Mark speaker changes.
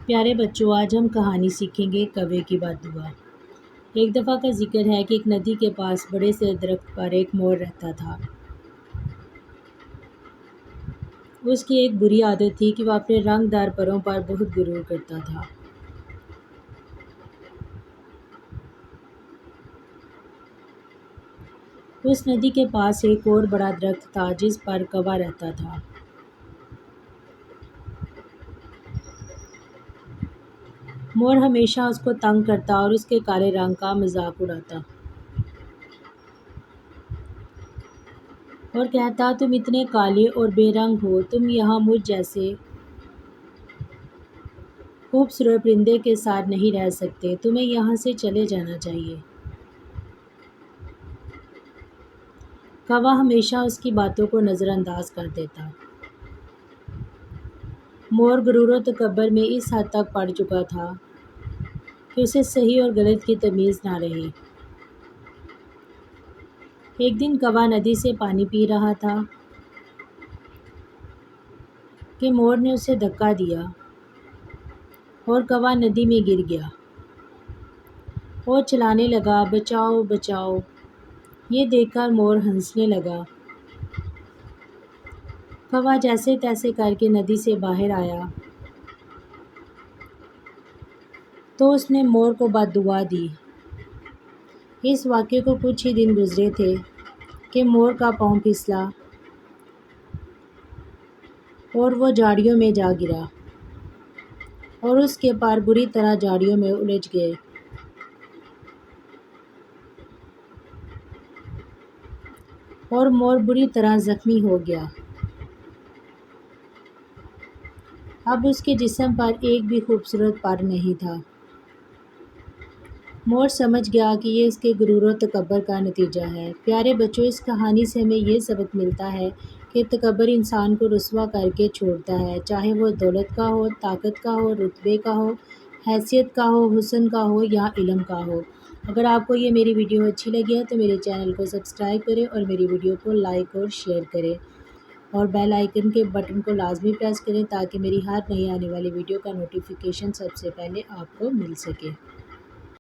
Speaker 1: پیارے بچوں، آج ہم کہانی سیکھیں گے کوے کی بد دعا۔ ایک دفعہ کا ذکر ہے کہ ایک ندی کے پاس بڑے سے درخت پر ایک مور رہتا تھا۔ اس کی ایک بری عادت تھی کہ وہ اپنے رنگ دار پروں پر بہت غرور کرتا تھا۔ اس ندی کے پاس ایک اور بڑا درخت تھا جس پر کوا رہتا تھا۔ مور ہمیشہ اس کو تنگ کرتا اور اس کے کالے رنگ کا مذاق اڑاتا اور کہتا، تم اتنے کالے اور بے رنگ ہو، تم یہاں مجھ جیسے خوبصورت پرندے کے ساتھ نہیں رہ سکتے، تمہیں یہاں سے چلے جانا چاہیے۔ کوا ہمیشہ اس کی باتوں کو نظر انداز کر دیتا۔ مور غرور و تکبر میں اس حد تک پڑ چکا تھا کہ اسے صحیح اور غلط کی تمیز نہ رہی۔ ایک دن کوا ندی سے پانی پی رہا تھا کہ مور نے اسے دھکا دیا اور کوا ندی میں گر گیا اور چلانے لگا، بچاؤ بچاؤ۔ یہ دیکھ کر مور ہنسنے لگا۔ کوا جیسے تیسے کر کے ندی سے باہر آیا تو اس نے مور کو بد دعا دی۔ اس واقعے کو کچھ ہی دن گزرے تھے کہ مور کا پاؤں پھسلا اور وہ جھاڑیوں میں جا گرا اور اس کے پار بری طرح جھاڑیوں میں الجھ گئے اور مور بری طرح زخمی ہو گیا۔ اب اس کے جسم پر ایک بھی خوبصورت پر نہیں تھا۔ مور سمجھ گیا کہ یہ اس کے غرور و تکبر کا نتیجہ ہے۔ پیارے بچوں، اس کہانی سے ہمیں یہ سبق ملتا ہے کہ تکبر انسان کو رسوا کر کے چھوڑتا ہے، چاہے وہ دولت کا ہو، طاقت کا ہو، رتبے کا ہو، حیثیت کا ہو، حسن کا ہو یا علم کا ہو۔ اگر آپ کو یہ میری ویڈیو اچھی لگی ہے تو میرے چینل کو سبسکرائب کریں اور میری ویڈیو کو لائک اور شیئر کریں اور بیل آئیکن کے بٹن کو لازمی پریس کریں تاکہ میری ہر نئی آنے والی ویڈیو کا نوٹیفیکیشن سب سے پہلے آپ کو مل سکے۔